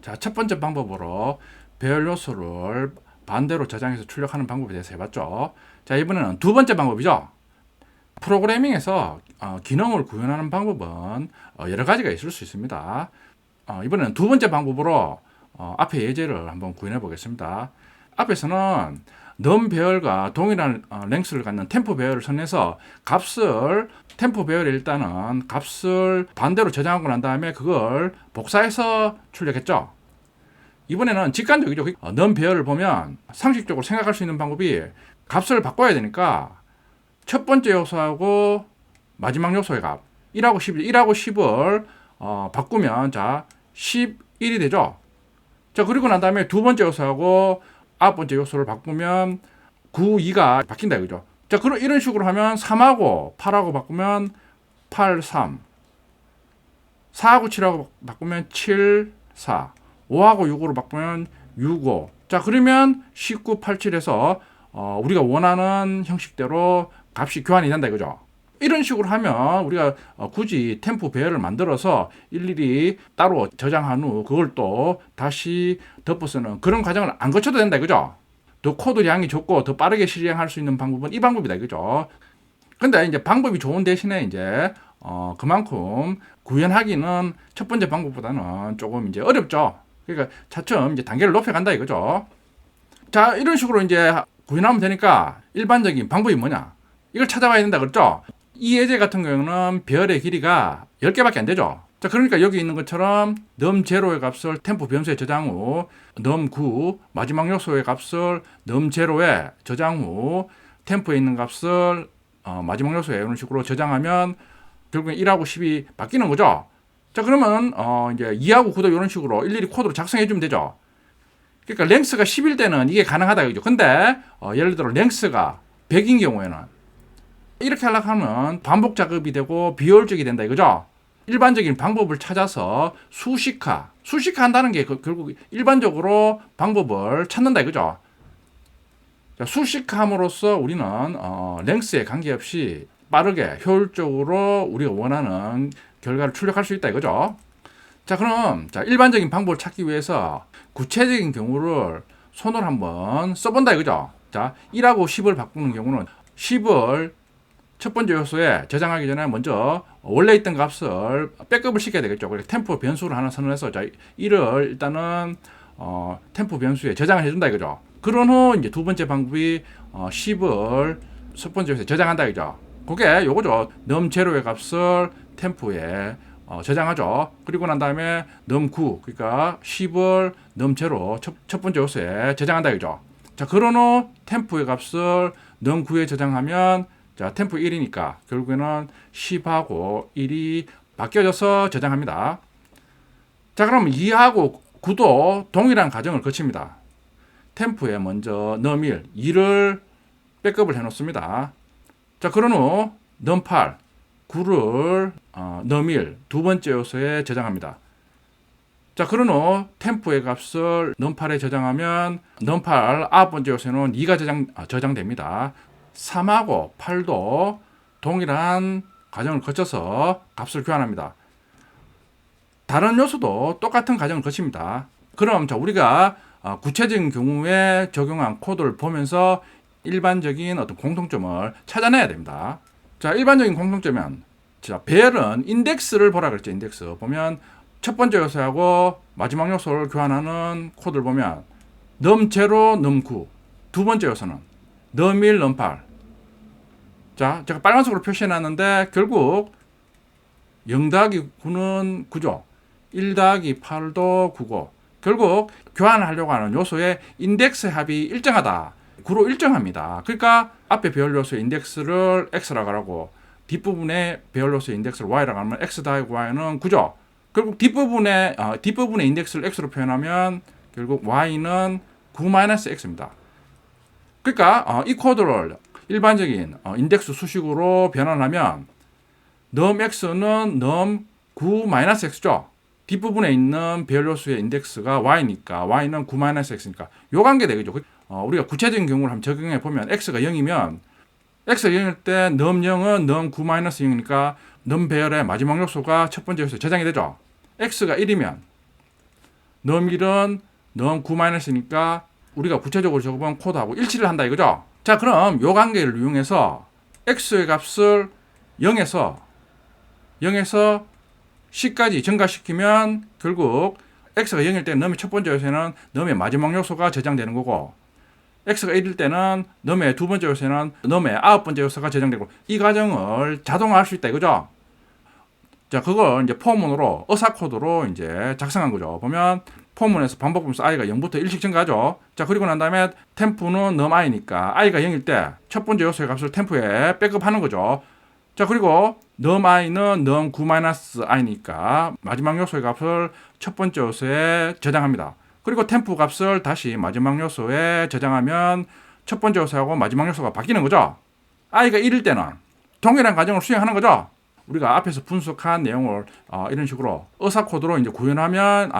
자, 첫 번째 방법으로 배열 요소를 반대로 저장해서 출력하는 방법에 대해서 해봤죠. 자, 이번에는 두 번째 방법이죠. 프로그래밍에서 기능을 구현하는 방법은 여러 가지가 있을 수 있습니다. 이번에는 두 번째 방법으로 앞에 예제를 한번 구현해 보겠습니다. 앞에서는 넘 배열과 동일한 랭스를 갖는 템포 배열을 선해서 값을 템포 배열에 일단은 값을 반대로 저장하고 난 다음에 그걸 복사해서 출력했죠. 이번에는 직관적이죠. 넘 배열을 보면 상식적으로 생각할 수 있는 방법이 값을 바꿔야 되니까 첫 번째 요소하고 마지막 요소의 값 1하고 10을 바꾸면 자 11이 되죠. 자, 그리고 난 다음에 두 번째 요소하고 아홉 번째 요소를 바꾸면 9, 2가 바뀐다 이거죠. 자, 그럼 이런 식으로 하면 3하고 8하고 바꾸면 8, 3, 4하고 7하고 바꾸면 7, 4, 5하고 6으로 바꾸면 6, 5. 자, 그러면 19, 87에서 우리가 원하는 형식대로 값이 교환이 된다 이거죠. 이런 식으로 하면 우리가 굳이 템포 배열을 만들어서 일일이 따로 저장한 후 그걸 또 다시 덮어쓰는 그런 과정을 안 거쳐도 된다 이거죠. 더 코드 양이 적고 더 빠르게 실행할 수 있는 방법은 이 방법이다 이거죠. 근데 이제 방법이 좋은 대신에 이제 그만큼 구현하기는 첫 번째 방법보다는 조금 이제 어렵죠. 그러니까 차츰 이제 단계를 높여간다 이거죠. 자, 이런 식으로 이제 구현하면 되니까 일반적인 방법이 뭐냐? 이걸 찾아봐야 된다 그랬죠? 이 예제 같은 경우는 배열의 길이가 10개밖에 안 되죠. 자, 그러니까 여기 있는 것처럼 num0의 값을 템포 변수에 저장 후 num9 마지막 요소의 값을 num0에 저장 후 템포에 있는 값을 마지막 요소에 이런 식으로 저장하면 결국엔 1하고 10이 바뀌는 거죠. 자, 그러면 이제 2하고 9도 이런 식으로 일일이 코드로 작성해 주면 되죠. 그러니까 랭스가 10일 때는 이게 가능하다 그죠. 근데 예를 들어 랭스가 100인 경우에는 이렇게 하려고 하면 반복 작업이 되고 비효율적이 된다 이거죠. 일반적인 방법을 찾아서 수식화 한다는 게 결국 일반적으로 방법을 찾는다 이거죠. 자, 수식함으로써 우리는 랭스에 관계없이 빠르게 효율적으로 우리가 원하는 결과를 출력할 수 있다 이거죠. 자, 그럼 일반적인 방법을 찾기 위해서 구체적인 경우를 손으로 한번 써본다 이거죠. 자, 1하고 10을 바꾸는 경우는 10을 첫 번째 요소에 저장하기 전에 먼저 원래 있던 값을 백업을 시켜야 되겠죠. 그래서 템포 변수를 하나 선언해서 1을 일단은 템포 변수에 저장을 해준다 이거죠. 그런 후 이제 두 번째 방법이 10을 첫 번째 요소에 저장한다 이거죠. 그게 요거죠. num0의 값을 템포에 저장하죠. 그리고 난 다음에 num9 그러니까 10을 num0 첫 번째 요소에 저장한다 이거죠. 자, 그런 후 템포의 값을 num9에 저장하면 자, 템포 1이니까 결국에는 10하고 1이 바뀌어져서 저장합니다. 자, 그럼 2하고 9도 동일한 과정을 거칩니다. 템포에 먼저 num1, 2를 백업을 해놓습니다. 자, 그런 후 num8, 9를 num1 두 번째 요소에 저장합니다. 자, 그런 후 템포의 값을 num8에 저장하면 num8 아홉 번째 요소에는 2가 저장됩니다. 3하고 8도 동일한 과정을 거쳐서 값을 교환합니다. 다른 요소도 똑같은 과정을 거칩니다. 그럼 우리가 구체적인 경우에 적용한 코드를 보면서 일반적인 어떤 공통점을 찾아내야 됩니다. 자, 일반적인 공통점은 배열은 인덱스를 보라 그랬죠. 인덱스 보면 첫 번째 요소하고 마지막 요소를 교환하는 코드를 보면 num0, num9 두 번째 요소는 num1, num8 자, 제가 빨간색으로 표시해놨는데 결국 0 더하기 9는 9죠. 1 더하기 8도 9고 결국 교환하려고 하는 요소의 인덱스 합이 일정하다. 9로 일정합니다. 그러니까 앞에 배열 요소의 인덱스를 x라고 하고 뒷부분에 배열 요소의 인덱스를 y라고 하면 x 더하기 y는 9죠. 결국 뒷부분의 인덱스를 x로 표현하면 결국 y는 9-x입니다. 그러니까 이 코드를 일반적인 인덱스 수식으로 변환하면 numx는 num9-x죠. 뒷부분에 있는 배열 요소의 인덱스가 y니까 y는 9-x니까 요 관계 되겠죠. 우리가 구체적인 경우를 한번 적용해 보면 x가 0이면 x가 0일 때 num0은 num9-0이니까 num 배열의 마지막 요소가 첫 번째 요소에 저장이 되죠. x가 1이면 너밀은 너음 9-니까 우리가 구체적으로 적어본 코드하고 일치를 한다 이거죠. 자, 그럼 요 관계를 이용해서 x의 값을 0에서 10까지 증가시키면 결국 x가 0일 때 넘의 첫 번째 요소에는 넘의 마지막 요소가 저장되는 거고, x가 1일 때는 넘의 두 번째 요소에는 넘의 9번째 요소가 저장되고, 이 과정을 자동화할 수 있다 이거죠. 자, 그걸 이제 포문으로 의사 코드로 이제 작성한 거죠. 보면 포문에서 반복하면서 i가 0부터 1씩 증가하죠. 자, 그리고 난 다음에 템프는 넘 i니까 i가 0일 때 첫 번째 요소의 값을 템프에 백업하는 거죠. 자, 그리고 넘 i는 넘 9-i니까 마지막 요소의 값을 첫 번째 요소에 저장합니다. 그리고 템프 값을 다시 마지막 요소에 저장하면 첫 번째 요소하고 마지막 요소가 바뀌는 거죠. i가 1일 때는 동일한 과정을 수행하는 거죠. 우리가 앞에서 분석한 내용을 이런 식으로 의사 코드로 이제 구현하면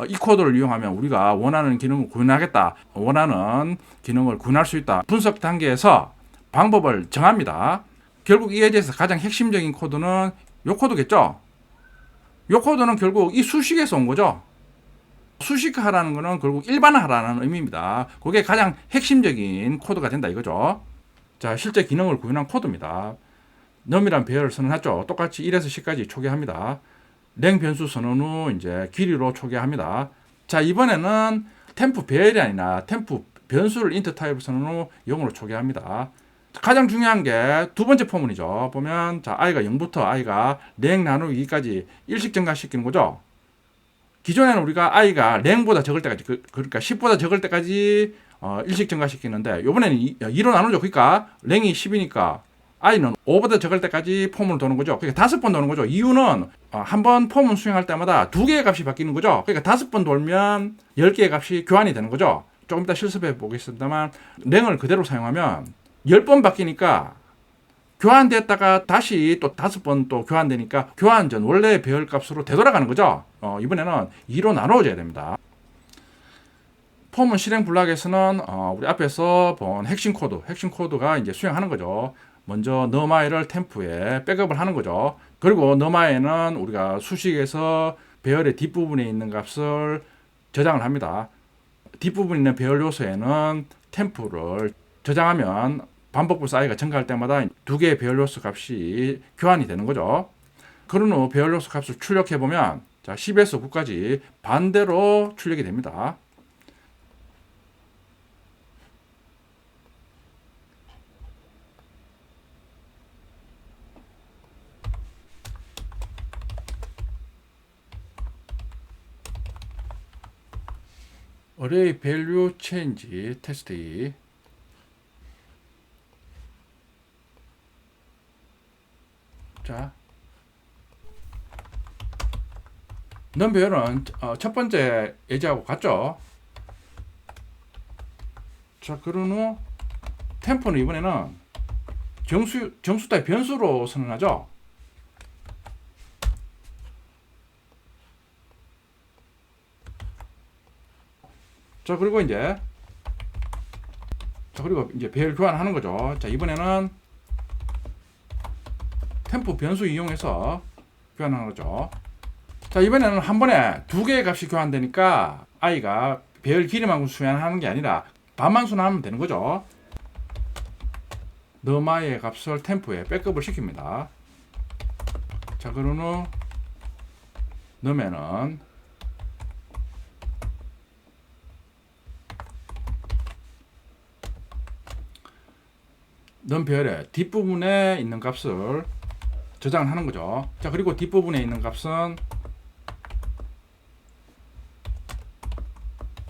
이 코드를 이용하면 우리가 원하는 기능을 구현하겠다, 원하는 기능을 구현할 수 있다. 분석 단계에서 방법을 정합니다. 결국 이에 대해서 가장 핵심적인 코드는 이 코드겠죠. 이 코드는 결국 이 수식에서 온 거죠. 수식하라는 거는 결국 일반화라는 의미입니다. 그게 가장 핵심적인 코드가 된다 이거죠. 자, 실제 기능을 구현한 코드입니다. num이란 배열을 선언하죠. 똑같이 1에서 10까지 초기화합니다. 랭 변수 선언 후 이제 길이로 초기화합니다. 자, 이번에는 템프 배열이 아니라 템프 변수를 int 타입을 선언 후 0으로 초기화합니다. 가장 중요한 게 두 번째 포문이죠. 보면 자, i가 0부터 i가 랭 나누기 2까지 1씩 증가시키는 거죠. 기존에는 우리가 i가 랭보다 적을 때까지 그러니까 10보다 적을 때까지 1씩 증가시키는데 이번에는 2로 나누죠. 그러니까 랭이 10이니까 i는 5보다 적을 때까지 폼을 도는 거죠. 그러니까 5번 도는 거죠. 이유는 한 번 폼을 수행할 때마다 2개의 값이 바뀌는 거죠. 그러니까 5번 돌면 10개의 값이 교환이 되는 거죠. 조금 이따 실습해 보겠습니다만 랭을 그대로 사용하면 10번 바뀌니까 교환됐다가 다시 또 5번 또 교환되니까 교환 전 원래의 배열 값으로 되돌아가는 거죠. 이번에는 2로 나누어져야 됩니다. 폼은 실행 블록에서는 우리 앞에서 본 핵심 코드가 이제 수행하는 거죠. 먼저 num i를 템프에 백업을 하는 거죠. 그리고 num i는 우리가 수식에서 배열의 뒷부분에 있는 값을 저장을 합니다. 뒷부분에 있는 배열 요소에는 템프를 저장하면 반복분수 i가 증가할 때마다 두 개의 배열 요소 값이 교환이 되는 거죠. 그런 후 배열 요소 값을 출력해 보면 자, 10에서 9까지 반대로 출력이 됩니다. array value change test 2. 자, num 배열은 첫 번째 예제하고 같죠. 자, 그런 후 템포는 이번에는 정수 따위 변수로 선언하죠. 자, 그리고 이제 배열 교환하는 거죠. 자, 이번에는 템포 변수 이용해서 교환하는 거죠. 자, 이번에는 한 번에 두 개의 값이 교환되니까 i가 배열 길이만 수행하는 게 아니라 반만 순하면 되는 거죠. num i의 값을 템포에 백업을 시킵니다. 자, 그런 후 num에는 num 배열의 뒷부분에 있는 값을 저장을 하는 거죠. 자, 그리고 뒷부분에 있는 값은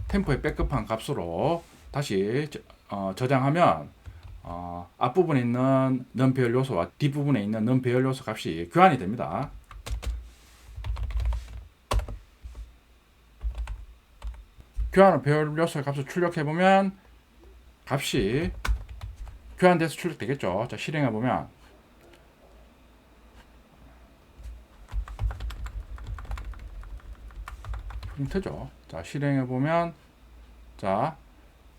템포에 백업한 값으로 다시 저장하면 앞부분에 있는 num 배열 요소와 뒷부분에 있는 num 배열 요소 값이 교환이 됩니다. 교환 배열 요소의 값을 출력해 보면 값이 교환돼서 출력되겠죠. 자, 실행해 보면 프린트죠. 자, 실행해 보면 자,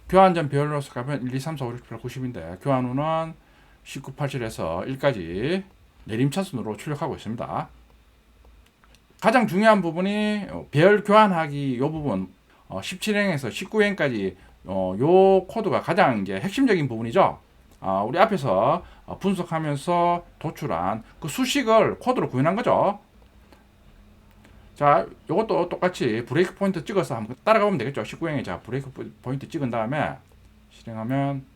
교환 전 배열 요소 값은 1, 2, 3, 4, 5, 6, 7, 8, 90인데 교환 후는 19, 87에서 1까지 내림차순으로 출력하고 있습니다. 가장 중요한 부분이 배열 교환하기 요 부분 17행에서 19행까지 요 코드가 가장 이제 핵심적인 부분이죠. 우리 앞에서 분석하면서 도출한 그 수식을 코드로 구현한 거죠. 자, 요것도 똑같이 브레이크 포인트 찍어서 한번 따라가 보면 되겠죠. 19행에 자, 브레이크 포인트 찍은 다음에 실행하면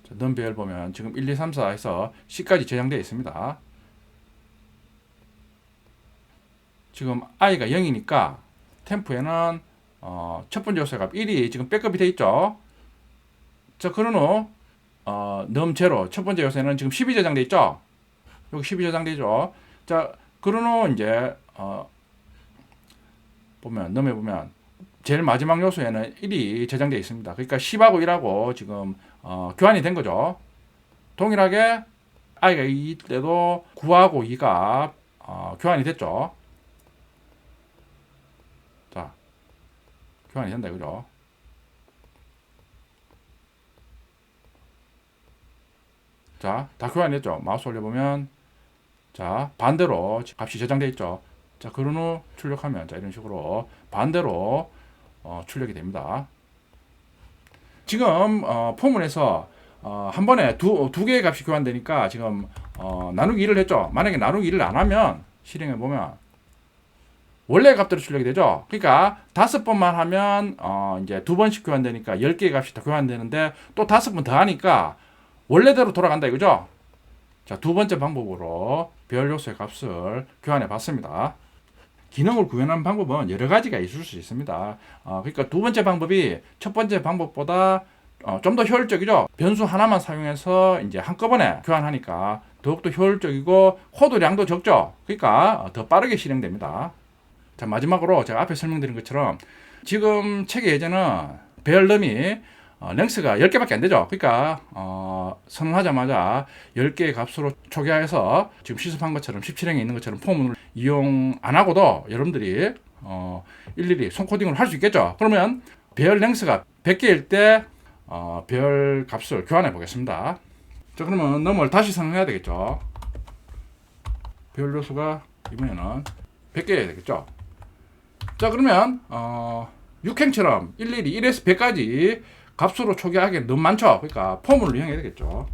자, 넘배열 보면 지금 1, 2, 3, 4 해서 C까지 저장되어 있습니다. 지금 i가 0이니까 템프에는 첫 번째 요소 값 1이 지금 백업이 되어 있죠. 자, 그런 후 num 제로 첫 번째 요소에는 지금 10이 저장되어 있죠. 여기 10이 저장되어 있죠. 자, 그런 후 이제 보면 num에 보면 제일 마지막 요소에는 1이 저장되어 있습니다. 그러니까 10하고 1하고 지금 교환이 된 거죠. 동일하게 i가 2 때도 9하고 2가 교환이 됐죠. 자, 교환이 된다 이거죠. 자, 다 교환이 됐죠. 마우스 올려보면 자, 반대로 값이 저장되어 있죠. 자, 그런 후 출력하면 자, 이런 식으로 반대로 출력이 됩니다. 지금 포문에서 한 번에 두 개의 값이 교환되니까 지금 나누기 1을 했죠. 만약에 나누기 1을 안 하면 실행해 보면 원래 값대로 출력이 되죠. 그러니까 5번만 하면 이제 2번씩 교환되니까 10개의 값이 더 교환되는데 또 5번 더 하니까 원래대로 돌아간다 이거죠. 자, 두 번째 방법으로 별 요소의 값을 교환해 봤습니다. 기능을 구현하는 방법은 여러 가지가 있을 수 있습니다. 그러니까 두 번째 방법이 첫 번째 방법보다 좀 더 효율적이죠. 변수 하나만 사용해서 이제 한꺼번에 교환하니까 더욱더 효율적이고 코드량도 적죠. 그러니까 더 빠르게 실행됩니다. 자, 마지막으로 제가 앞에 설명드린 것처럼 지금 책의 예제는 배열 럼이 랭스가 10개밖에 안 되죠. 그러니까 선언하자마자 10개의 값으로 초기화해서 지금 시습한 것처럼 17행에 있는 것처럼 포문을 이용 안 하고도 여러분들이 일일이 손코딩을 할 수 있겠죠. 그러면 배열 랭스가 100개일 때 배열 값을 교환해 보겠습니다. 자, 그러면 num을 다시 선언해야 되겠죠. 배열 요소가 이번에는 100개여야 되겠죠. 자, 그러면 6행처럼 일일이 1에서 100까지 값으로 초기화하기엔 너무 많죠. 그러니까 포문을 이용해야 되겠죠.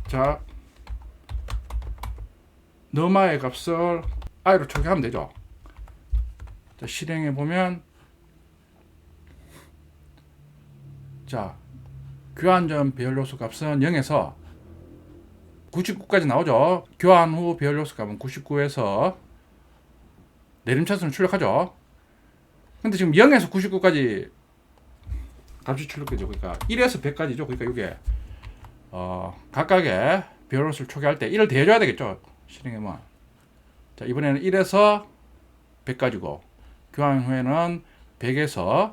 자, 너마의 값을 i로 초기화하면 되죠. 자, 실행해 보면 자, 교환 전 배열 요소 값은 0에서 99까지 나오죠. 교환 후 배열 요소 값은 99에서 내림차순을 출력하죠. 근데 지금 0에서 99까지 값이 출력되죠. 그러니까 1에서 100까지죠. 그러니까 이게 각각의 배열 요소를 초기화할 때 1을 더해줘야 되겠죠. 실행해보면 자, 이번에는 1에서 100까지고 교환 후에는 100에서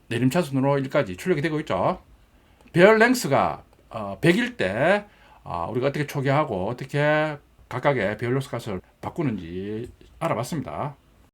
내림차순으로 1까지 출력이 되고 있죠. 배열 랭스가 100일 때 우리가 어떻게 초기화하고 어떻게 각각의 배열 요소 값을 바꾸는지 알아봤습니다.